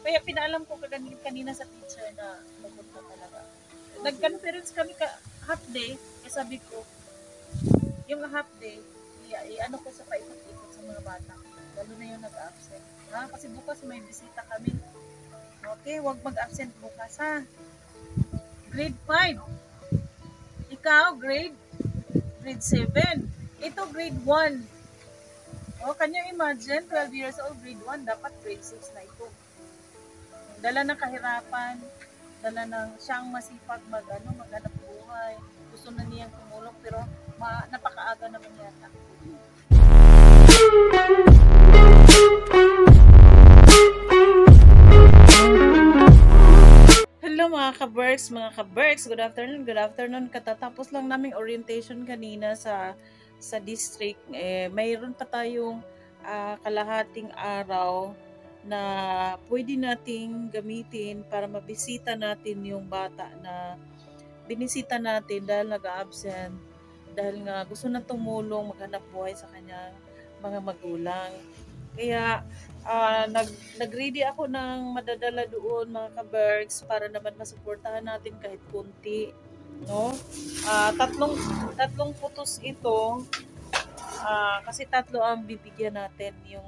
Kaya pinaalam ko kanina sa teacher na pupunta talaga. Nag-conference kami half day, eh sabi ko, yung half day, ano ko sa paikot-ikot sa mga bata. Lalo na yung nag-absent. Ha? Kasi bukas may bisita kami. Okay, wag mag-absent bukas ha. Grade 5. Ikaw, grade 7. Ito, grade 1. Oh, can you imagine? 12 years old, grade 1. Dapat grade 6 na ito. Dala ng kahirapan, dala ng siyang masipag maghanap buhay. Gusto na niyang tumulong pero napakaaga naman yata. Hello mga ka-Berks, good afternoon. Katatapos lang naming orientation kanina sa district. Mayroon pa tayong kalahating araw na pwede nating gamitin para mabisita natin yung bata na binisita natin dahil nag-absent, dahil nga gusto na tumulong maghanap buhay sa kanyang mga magulang. Kaya nag-ready ako ng madadala doon mga ka-Berks para naman masuportahan natin kahit kunti, no? Tatlong putos ito. Kasi tatlo ang bibigyan natin, yung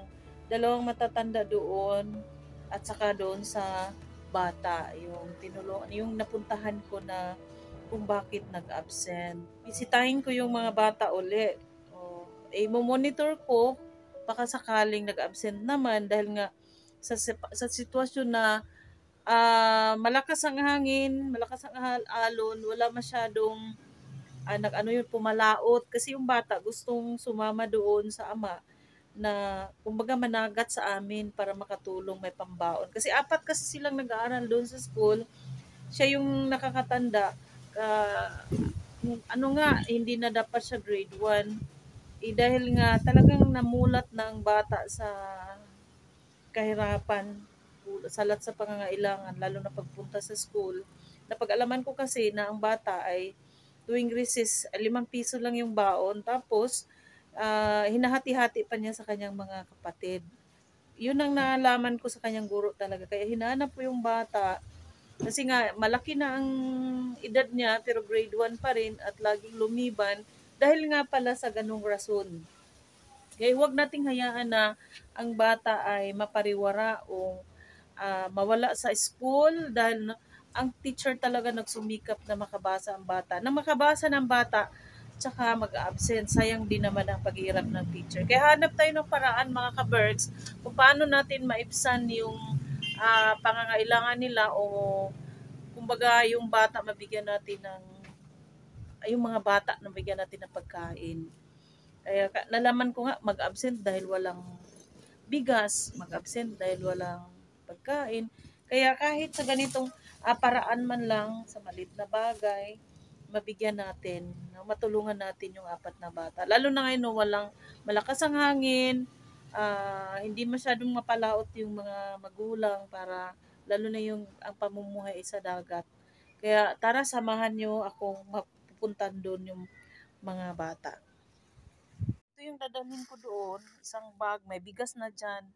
dalawang matatanda doon at saka doon sa bata, yung napuntahan ko na kung bakit nag-absent. Bisitahin ko yung mga bata uli. Monitor ko baka sakaling nag-absent naman dahil nga sa sitwasyon na malakas ang hangin, malakas ang alon, wala masyadong pumalaot kasi yung bata gustong sumama doon sa ama na kumbaga managat sa amin para makatulong, may pambaon. Kasi 4 kasi silang nag-aaral doon sa school. Siya yung nakakatanda. Hindi na dapat siya grade 1. Dahil nga talagang namulat na ang bata sa kahirapan, salat sa pangangailangan, lalo na pagpunta sa school. Napag-alaman ko kasi na ang bata ay tuwing recess, 5 piso lang yung baon. Tapos, hinahati-hati pa niya sa kanyang mga kapatid. Yun ang nalaman ko sa kanyang guro talaga. Kaya hinahanap ko yung bata. Kasi nga, malaki na ang edad niya, pero grade 1 pa rin at laging lumiban. Dahil nga pala sa ganung rason. Kaya huwag nating hayaan na ang bata ay mapariwara o mawala sa school dahil ang teacher talaga nagsumikap na makabasa ang bata. Nang makabasa ng bata, tsaka mag-absent, sayang din naman ang pag-iirap ng teacher. Kaya hanap tayo ng paraan mga ka-Berks kung paano natin maibsan yung pangangailangan nila o kumbaga yung bata mabigyan natin yung mga bata nabigyan natin ng pagkain. Kaya nalaman ko nga mag-absent dahil walang bigas, mag-absent dahil walang pagkain. Kaya kahit sa ganitong paraan man lang, sa maliit na bagay, mabigyan natin, matulungan natin yung 4 na bata. Lalo na ngayon, walang malakas ang hangin, hindi masyadong mapalaot yung mga magulang para lalo na ang pamumuhay sa dagat. Kaya tara, samahan nyo akong mapupuntan doon yung mga bata. Ito yung dadalhin ko doon, isang bag, may bigas na dyan.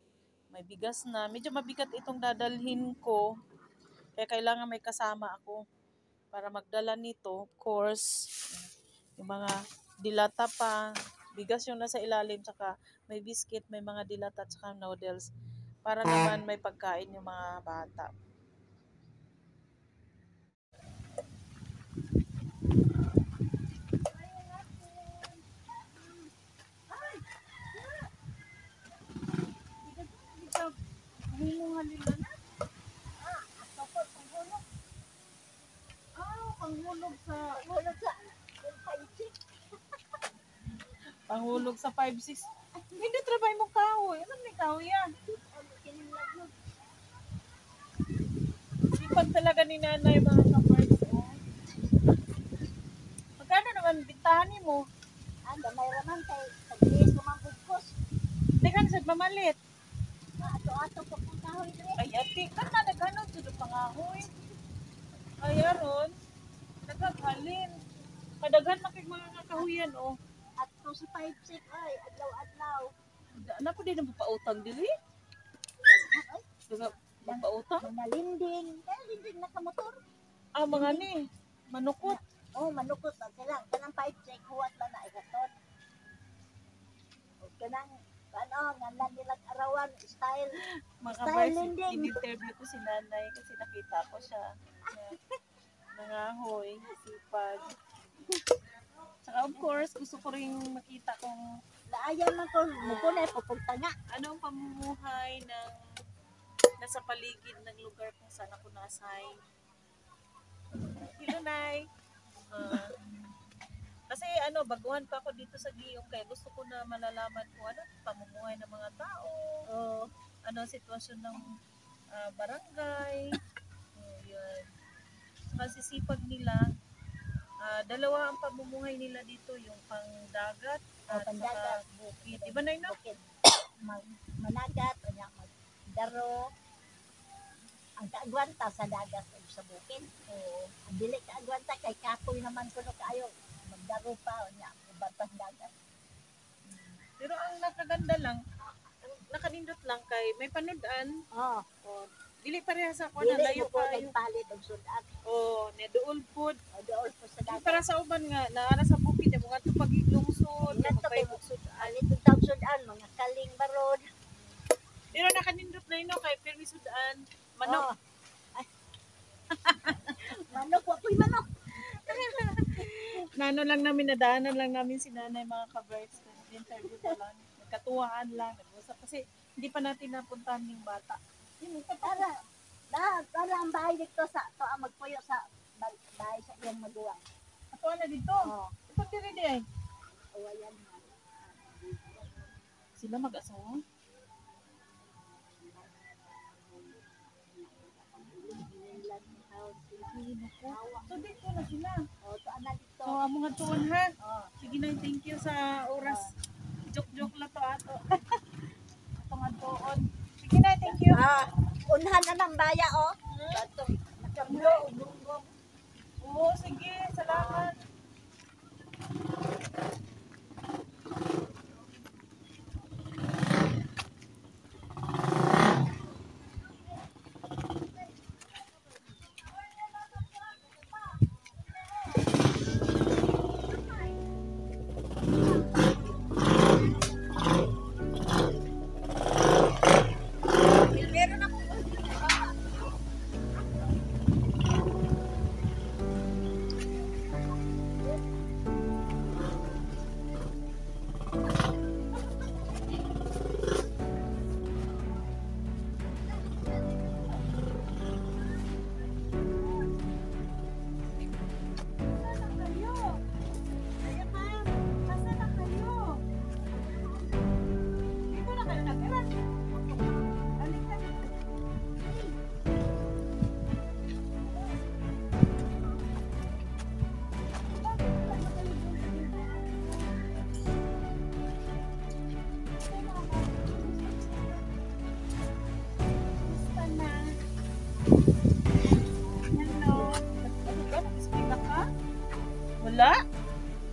May bigas na. Medyo mabigat itong dadalhin ko. Kaya kailangan may kasama ako para magdala nito. Of course, yung mga dilata pa. Bigas yung nasa ilalim. Tsaka may biscuit, may mga dilata, tsaka noodles. Para naman may pagkain yung mga bata. Panghulog sa 5-6. Hindi trabay mo kahoy. Ano may kahoy yan? Sipag talaga ni nanay mga ka-Berks. Magkano naman bintahan mo? May raman kay pag-iis ko mambugkos. Hindi ka nasad mamalit. Ato-ato ko kung kahoy rin. Ay, ati, kan na naghanap sa pangahoy. Ay, aron. Nagaghalin. Kadaghan makik mga kakahuyan, oh. At to sa 5-6 ay, adlaw-adlaw. Ano po din ang pautang dili? Magpautang? Mga linding. Kaya linding na kamotor. Mga ni, manukot. Oh, manukot na sila. Kanang 5 check huwat ba na igaton. O kanang nga nilang arawan style. Mga Style kabars, lending. in-interview ko si nanay kasi nakita ko siya. Nangahoy, sipag. Saka of course, gusto ko rin makita kung Naayan man ko mukuna pupunta nga. ano ang pamumuhay ng nasa paligid ng lugar kung saan ako nasay. Hello, Nay. Kasi baguhan pa ako dito sa Giyong kaya gusto ko na malalaman kung ano pamumuhay ng mga tao, ano ang sitwasyon ng barangay. Yun. Saka sisipag nila. Dalawa ang pamumuhay nila dito, yung pangdagat at Pandagat. saka bukid. Iba na yun, no? Bukid. Managat o nya magdaro. Ang kaagwanta sa dagat o sa bukid. Ang dili kaagwanta kay kapoy naman kuno kaayo. Magdaro pa o nya ubatas dagat. Pero ang nakaganda lang, ang nakanindot lang kay may panudan. Oh, Dili pareha sa ako dili na layo mo ko kayo. nagpalit og sudan. Ne duol pod. O dool po sa dagat. Para sa uban nga naara sa bukid mo nga to pagiglungsod, Ingat to kay magpaybog alit og tawag sudan mga kaling barod. Pero nakanindot na ino kay pirmi sudan. Manok. Oh. Ay. Manok wa koy manok. Nano lang namin, nadaanan lang namin si nanay mga ka-birds. Interview pa lang. Nagkatuwaan lang. Nag-usap kasi hindi pa natin napuntahan yung bata. Para ang bahay dito sa to ang magpuyo sa bahay sa iyang maguwang. Ako na dito. Oh, Ito diri di ay. awayan. Sila mag-asawa. So dito na sila. Oh, to ana dito. So amo nga tuon ha. Oh, Sige na, thank you sa oras. Joke-joke lang to ato. Ito nga tuon. Sige na, thank you. unhan na ng baya oh. Bato. Nakablo ugong. Oo, sige. Salamat. Meron ako. Wala?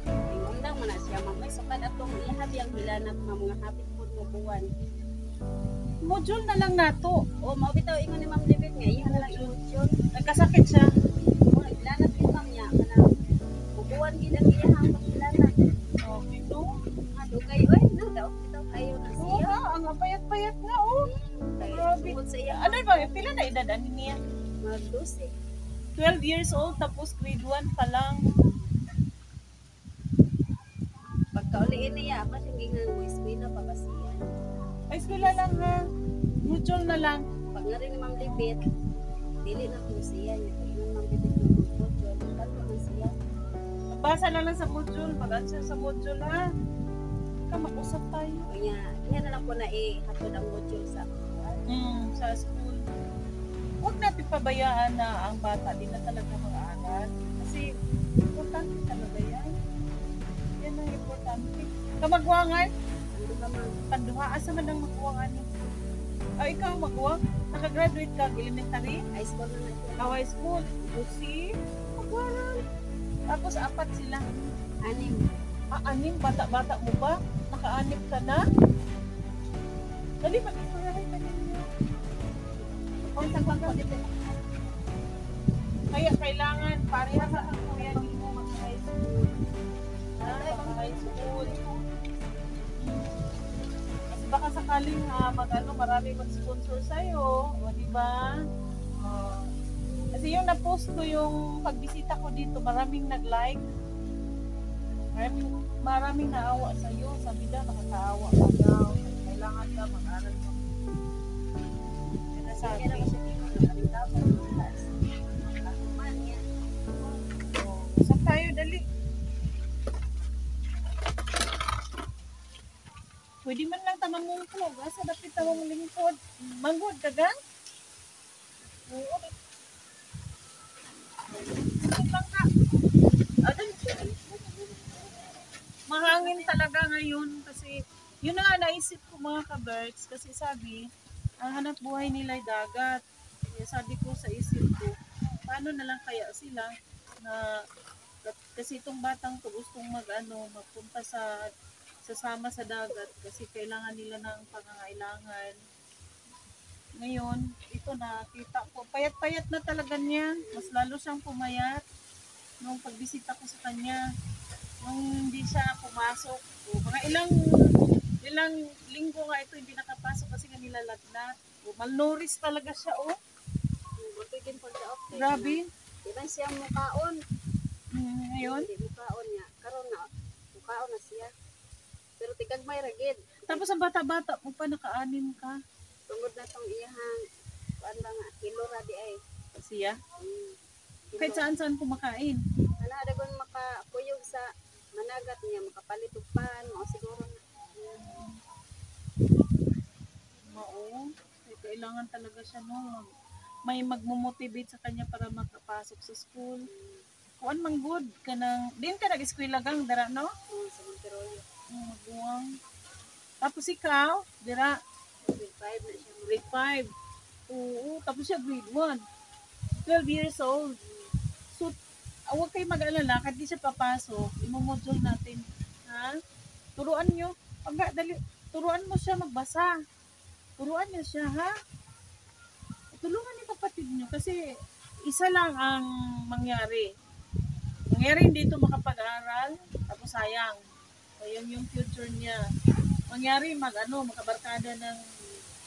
Ingon lang man na siya mamay sukad atong ihab yang hilanat mga hapit pud mo buwan. Module na lang nato. O mao bitaw ingon ni Ma'am Libet nga ihan lang yun. Nagkasakit siya. O hilanat gid ma'am niya kana buwan gid ang iyang paghilanat. Okay, no? Dugay oy nadaot bitaw kayo na Oo siya. nga, ang payat-payat nga, oh. Kay Grabe. tungod sa iya Ano ba, pila na edad ani niya? mga 12. 12 years old, tapos grade 1 pa lang. Pagkauliin niya pa siya gingan mo eskwela pa ba siya. Ay, sila lang ha. Module na lang. Pag nga rin ni Ma'am Libet dili na ko siya niya kay ingon Ma'am Libet mo ko kanto man siya. Basa na lang sa module. Mag-answer sa module, ha? Ka, mag-usap tayo. Kanya iya na lang ko na hatod ang module sa Sa school. Huwag natin pabayaan na ang bata din na talaga mag-aaral. Kasi, importante talaga yan. Yan ang importante. Kamagwangan, ano ba ma'am panduhaan sa man ang magwangan. Ay, ikaw magwang? Nakagraduate ka elementary? high school na siya. High school? Busi? Magwaran. Tapos apat sila. Anim. Anim, bata-bata mo ba? Naka-anim ka na? Dali, mag-ipuray ka ninyo. Kung sa bangko dito. Kaya kailangan parehas sa kuya dito mag-high school. Mag-high school. Kasi baka sakaling marami mag-sponsor sa'yo. O, di ba? Kasi yung na-post ko yung pagbisita ko dito, maraming nag-like. Maraming naawa sa'yo. Sabi daw, nakakaawa ka daw. Kailangan ka mag-aral mo. Sinasabi. Kaya naman siya dito nakalimutan. Saan tayo? Dali. Pwede man lang tamang mungkog. Asa dapat tamang lingkod? Manggod ka gang? Oo. Bangka. Mahangin talaga ngayon kasi yun na nga naisip ko mga ka-birds kasi sabi, ang hanap buhay nila ay dagat. Kaya sabi ko sa isip ko, paano na lang kaya sila na kasi itong batang to gustong magpunta sa sasama sa dagat kasi kailangan nila ng pangangailangan. Ngayon, ito nakita ko, payat-payat na talaga niya. Mas lalo siyang pumayat nung pagbisita ko sa kanya. Nung hindi siya pumasok, mga ilang linggo nga ito hindi nakapasok kasi nga nilalagnat. Malnourished talaga siya, Magiging pagdaot. Grabe. Di ba siya mukaon? Ngayon. Hindi mukaon niya. Karon na, mukaon na siya. Pero tigag may ragid. Tapos ang bata-bata mo pa, naka-anim ka. Tungod na tong iyahang, paan ba nga, kilo ra di ay. Siya? Kilo. Kahit saan-saan kumakain. Dagon makapuyog sa managat niya, makapalit og pan, mo siguro na. Oo. Kailangan talaga siya may magmo-motivate sa kanya para makapasok sa school. Kuan man good ka nang din ka nag-eskwela gang dara no? Sa Monteroyo. Maguwang. Tapos ikaw, dira Grade 5 na siya. grade 5. Oo, tapos siya grade 1. 12 years old. So, huwag kayo mag-alala, kahit di siya papasok, imomodule natin. Ha? Turuan nyo. Turuan mo siya magbasa. Turuan niyo siya, ha? Tulungan ni kapatid niyo kasi isa lang ang mangyari. Mangyari hindi ito makapag-aral, tapos sayang. So, yun yung future niya. Mangyari makabarkada ng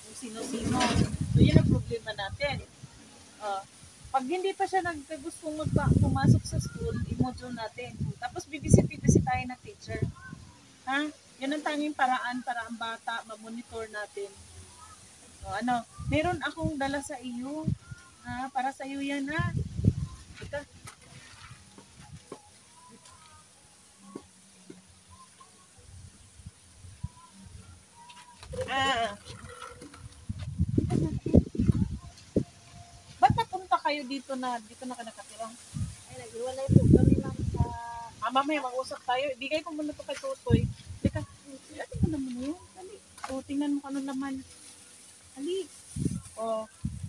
kung sino-sino. So, yun ang problema natin. Pag hindi pa siya nagkagustong pumasok sa school, i-module natin. Tapos bibisit tayo ng teacher. Ha? Yan ang tanging paraan para ang bata ma-monitor natin. Meron akong dala sa iyo. Ha? Para sa iyo yan, ha? Ika. Ba't napunta kayo dito na ka nakatira? Ay, naghiwalay po kami lang sa... Mamaya mag-usap tayo. Ibigay ko muna ito kay Tutoy. Teka, tingnan mo naman yun. Dali. Tingnan mo kung anong laman. Ali.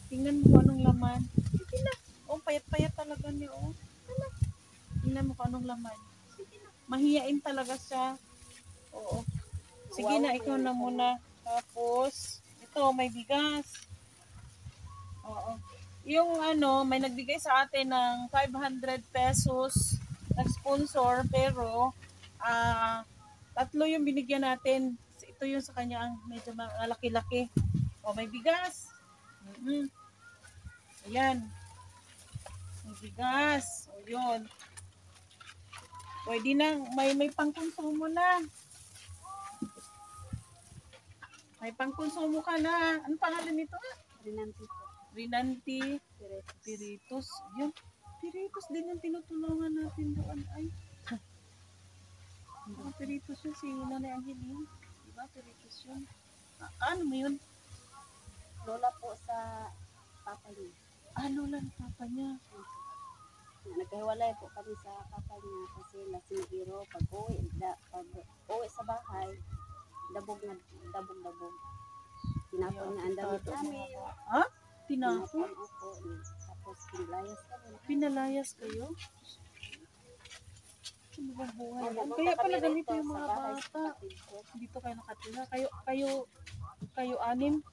Tingnan mo kung anong laman. Sige na. Payat-payat talaga niya, Tingnan mo kung anong laman. Sige na. Mahiyain talaga siya. Oo. Sige na, ikaw na muna. Tapos, ito, may bigas. Oo. Yung may nagbigay sa atin ng 500 pesos nag-sponsor, pero 3 yung binigyan natin. Ito yung sa kanya ang medyo malaki-laki. May bigas. Ayan. May bigas. Yun. Pwede na, may pangkonsumo na. May pangkonsumo ka na. Ano pangalan nito? Rinanti po. Rinanti Piritos. Yun. Piritos din yung tinutulungan natin doon. Ay. Piritos yun si Nanay Angeline. Diba? Piritos yun. Ano mo yun? Lola po sa papa niya. Lola ng papa niya. Nagkahiwalay po kami sa papa niya kasi nasinigiro pag uwi sa bahay, dabog. Tinapon niya ang damit namin. Ha? Tinapon? Opo. Tapos pinalayas kami. Pinalayas kayo? Ano bang buhay? Kaya pala ganito yung mga bata. Dito kayo nakatira. Kayo 6? 7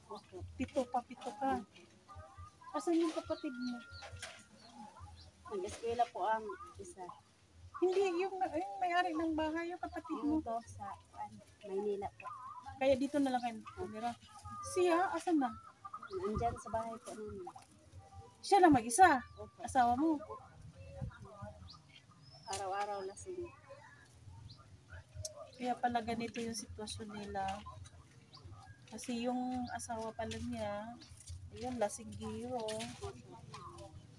ka. Asan yung kapatid mo? Nag-eskwela po ang isa. Hindi, yung may-ari ng bahay, yung kapatid mo. Yung to sa Maynila po. Kaya dito na lang kayo tumira. Siya, asan na? Nandyan sa bahay po namin. Siya lang mag-isa. Opo. Asawa mo. Araw-araw lasing. Kaya pala ganito yung sitwasyon nila. Kasi yung asawa pala niya, yun, lasinggiro.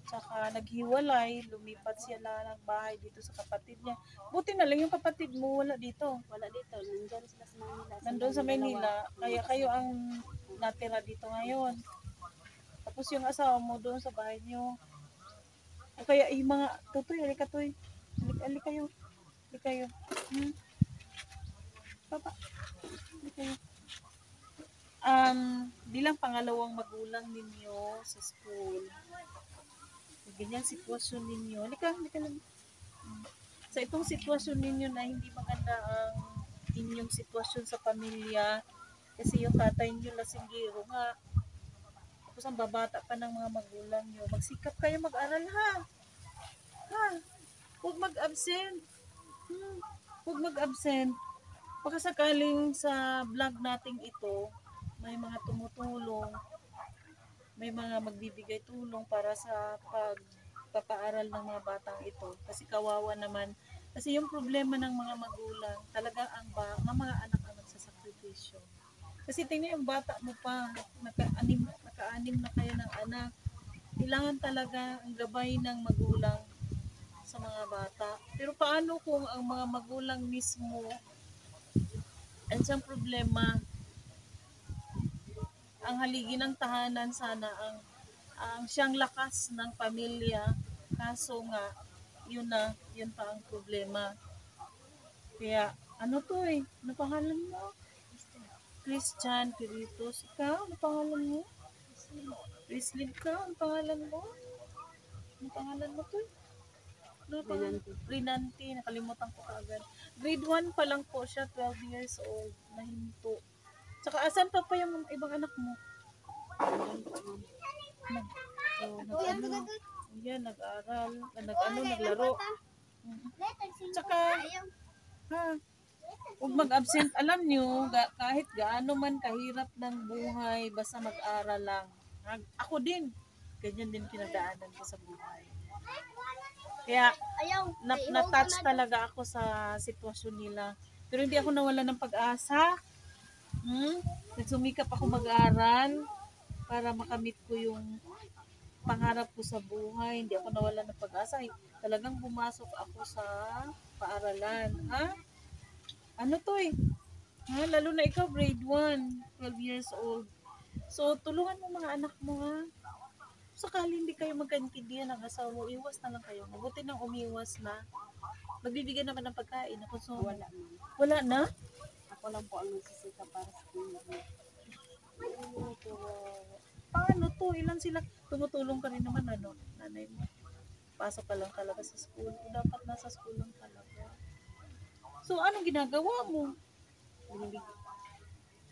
Tsaka naghiwalay, lumipat sila ng bahay dito sa kapatid niya. Buti na lang yung kapatid mo, wala dito. Wala dito. Nandyan sila sa Manila. Nandun sa Maynila, kaya kayo ang natira dito ngayon. Tapos yung asawa mo doon sa bahay niyo. O kaya yung mga, tutoy, halika toy. Halika kayo. Halika kayo. Papa. Halika kayo. Bilang pangalawang magulang ninyo sa school, ganyan sitwasyon ninyo. Halika lang. Sa itong sitwasyon ninyo na hindi maganda ang inyong sitwasyon sa pamilya, kasi yung tatay niyo lasinggero nga. Tapos ang babata pa ng mga magulang niyo. Magsikap kayo mag-aral ha. Ha? Huwag mag-absent. Huwag mag-absent. Baka sakaling sa vlog nating ito, may mga tumutulong, may mga magbibigay tulong para sa pagpapaaral ng mga batang ito. Kasi kawawa naman. Kasi yung problema ng mga magulang, talaga ang mga anak ang nagsasakripisyo. Kasi tingnan yung bata mo pa, naka-anim na kayo ng anak. Kailangan talaga ang gabay ng magulang sa mga bata. Pero paano kung ang mga magulang mismo, ang siyang problema, ang haligi ng tahanan sana ang siyang lakas ng pamilya, kaso nga yun pa ang problema. Kaya ano to ano pangalan mo? Christian Piritos. Ikaw, ano pangalan mo? Rislin ka, ano pangalan mo? Ano pangalan mo to? Rinanti, nakalimutan ko kaagad. Grade 1 pa lang po siya, 12 years old, nahinto. Saka asan pa yung ibang anak mo? Nag-aral, naglaro. Tsaka, huwag mag-absent. Alam nyo, kahit gaano man kahirap ng buhay, basta mag-aral lang. Ako din, ganyan din kinadaanan ko sa buhay. Kaya, na-touch talaga ako sa sitwasyon nila. Pero hindi ako nawala ng pag-asa. Nagsumikap ako mag-aral para makamit ko yung pangarap ko sa buhay. Hindi ako nawala ng pag-asa. Talagang pumasok ako sa paaralan. Ha? Ano to Ha? Lalo na ikaw, grade 1, 12 years old. So, tulungan mo mga anak mo ha. Sakali hindi kayo magkaintindihan ng asawa mo, iwas na lang kayo. Mabuti nang umiwas na. Magbibigyan naman ng pagkain na konsumo. Wala na? Ako lang po ang nagsisika para sa pinag. Paano to? Ilan sila? Tumutulong ka rin naman, nanay mo. Pasok ka lang talaga sa school. Dapat nasa school lang talaga. So, anong ginagawa mo?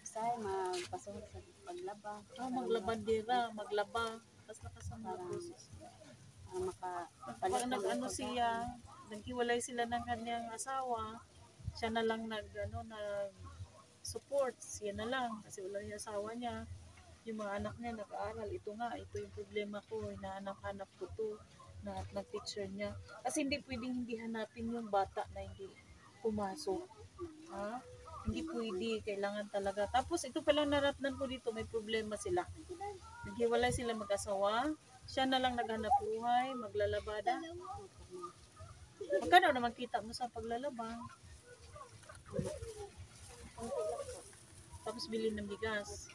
Kasi magpasok sa paglaba. Maglabandera, maglaba. Tapos nakasama Parang, ko. Pag siya, naghiwalay sila ng kanyang asawa, siya na lang nag-support. Siya na lang. Kasi wala yung asawa niya. Yung mga anak niya nag-aaral. Ito yung problema ko. Hinahanap-hanap ko to. Nag-teacher niya. Kasi hindi pwedeng hindi hanapin yung bata na hindi pumasok. Ha? Hindi pwede. Kailangan talaga. Tapos ito palang naratnan ko dito, may problema sila. Naghiwalay sila mag-asawa. Siya na lang naghanap buhay, maglalabada. Magkano naman kita mo sa paglalaba? Tapos bilhin ng bigas.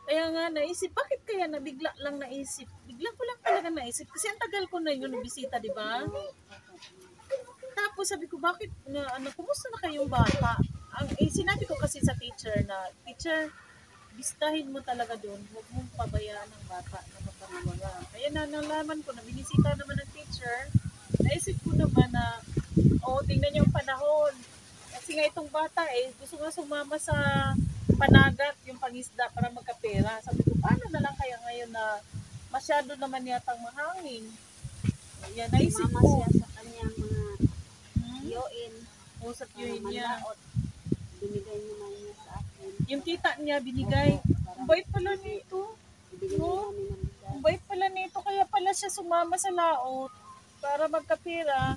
Kaya nga naisip, bakit kaya bigla lang naisip? Bigla ko lang talaga naisip. Kasi ang tagal ko na yun nabisita, di ba? Tapos sabi ko, bakit, kumusta na kayong bata? Sinabi ko kasi sa teacher na, teacher, bistahin mo talaga doon, huwag mong pabayaan ng bata na magpapawala. Kaya nalaman ko na binisita naman ng teacher, naisip ko naman na, tingnan niyo ang panahon. Kasi nga itong bata gusto nga sumama sa panagat, yung pangisda para magkapera. Sabi ko, paano na lang kaya ngayon na masyado naman yatang mahangin? Yan, naisip Mama ko. siya sa kanyang mga yoin. Usap Para yun niya. manlaot. Binigay naman niya sa akin. Yung tita niya binigay. Para Ang bait pala nito. bibigyan niya namin ng bigas. Ang bait pala nito. Kaya pala siya sumama sa laot para magkapera.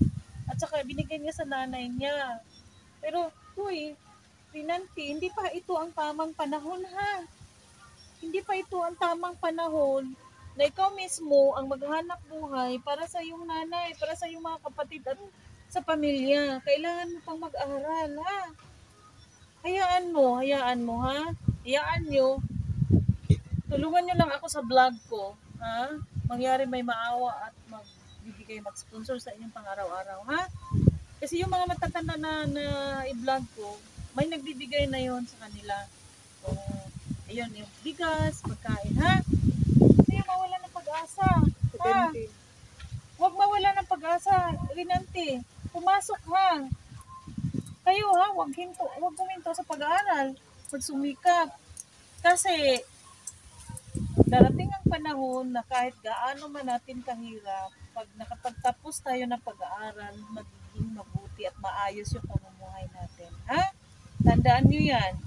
At saka binigay niya sa nanay niya. Pero, uy, Rinanti, hindi pa ito ang tamang panahon ha. Hindi pa ito ang tamang panahon na ikaw mismo ang maghanap buhay para sa iyong nanay, para sa iyong mga kapatid at sa pamilya. Kailangan mo pang mag-aral ha. Hayaan mo ha. Hayaan nyo. Tulungan nyo lang ako sa vlog ko. Ha? Mangyari may maawa at mag-sponsor sa inyong pang-araw-araw ha. Kasi yung mga matatanda na i-vlog ko, may nagbibigay na yon sa kanila. So, ayun, yung bigas, pagkain, ha? Hindi mawala ng pag-asa. Ha? Huwag mawala ng pag-asa. Rinanti, pumasok ha. Kayo ha, huwag huminto sa pag-aaral. Magsumikap. Kasi, darating ang panahon na kahit gaano man natin kahirap, pag nakapagtapos tayo ng pag-aaral, magiging mabuti at maayos yung pamumuhay natin. Ha? Tandaan nyo yan.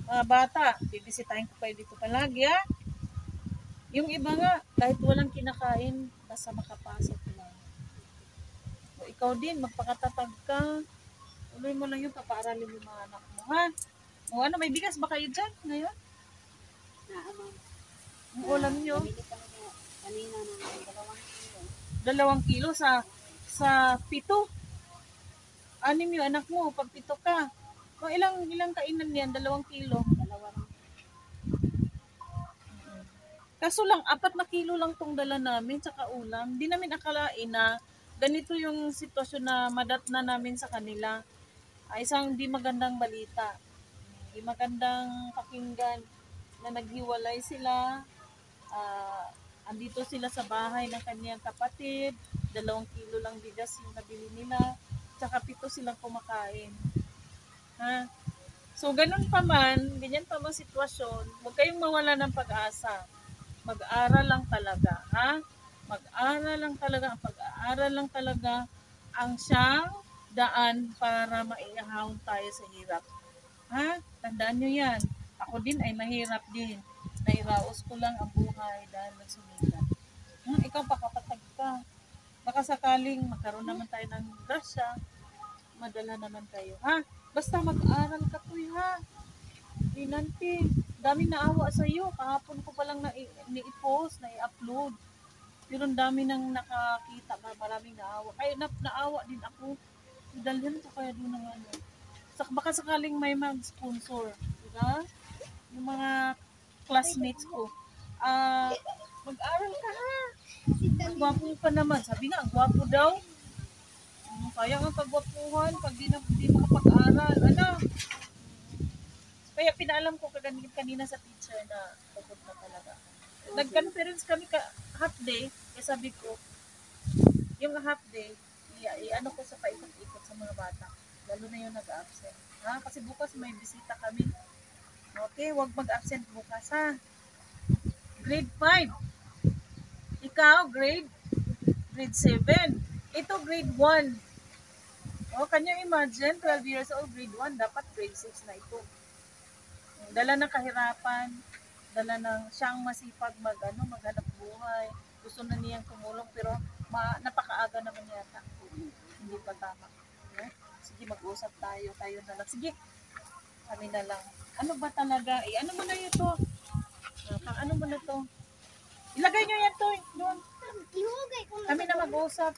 Mga bata, bibisitahin ko kayo dito palagi, ha? Yung iba nga, kahit walang kinakain, basta makapasok lang. O ikaw din, magpakatatag ka. Tuloy mo lang yung papaaralin yung mga anak mo, ha? O ano, may bigas ba kayo dyan ngayon? Ma'am. Ang ulam nyo? Bumili kami kanina ng 2 kilo. 2 kilo sa 7. 6 yung anak mo, pag 7 ka. O ilang kainan yan? 2 kilo. 2 lang. Kaso lang, 4 na kilo lang tong dala namin, tsaka ulam. Di namin akalain na ganito yung sitwasyon na madatna namin sa kanila. Isang di magandang balita. Di magandang pakinggan na naghiwalay sila. Andito sila sa bahay ng kanyang kapatid. 2 kilo lang bigas yung nabili nila. Tsaka 7 silang kumakain. Ha? So, ganyan pa man sitwasyon, huwag kayong mawala ng pag-asa. Mag-aral lang talaga, ha? Mag-aral lang talaga, ang pag-aaral lang talaga ang siyang daan para maiahon tayo sa hirap. Ha? Tandaan nyo yan. Ako din ay mahirap din. Nairaos ko lang ang buhay dahil nagsumikap. Ikaw pakapatag ka. Baka sakaling magkaroon naman tayo ng grasya, madala naman kayo, ha? Basta mag-aral ka po, ha? Rinanti, daming naawa sa iyo. Kahapon ko palang ni-post, na-i-upload. Pero ang dami nang nakakita, maraming naawa. Kaya naawa din ako. Dalhin ko kaya doon ng ano. Baka sakaling may mag-sponsor. Diba? Yung mga classmates ko. Mag-aral ka, ha? Ang gwapo pa naman. Sabi nga, ang gwapo daw. Kaya nga kagwapuhan pag di makapag-aral. Ano? Kaya pinaalam ko kanina sa teacher na pupunta talaga. Nag-conference kami half day. Kaya sabi ko, yung half day, ano ko sa paikot-ikot sa mga bata. Lalo na yung nag-absent. Ha? Kasi bukas may bisita kami. Okay, huwag mag-absent bukas, ha? Grade 5. Ikaw, grade 7. Ito, grade 1. Can you imagine, 12 years old, grade 1, dapat grade 6 na ito. Dala ng kahirapan, dala ng siyang masipag maghanap buhay. Gusto na niyang tumulong, pero napakaaga naman yata. Hindi pa tama. Sige, mag-usap tayo na lang. Sige, kami na lang. Ano ba talaga? Ano mo na ito? Ano mo na to? Ilagay nyo yan to. Doon. Kami na mag-usap.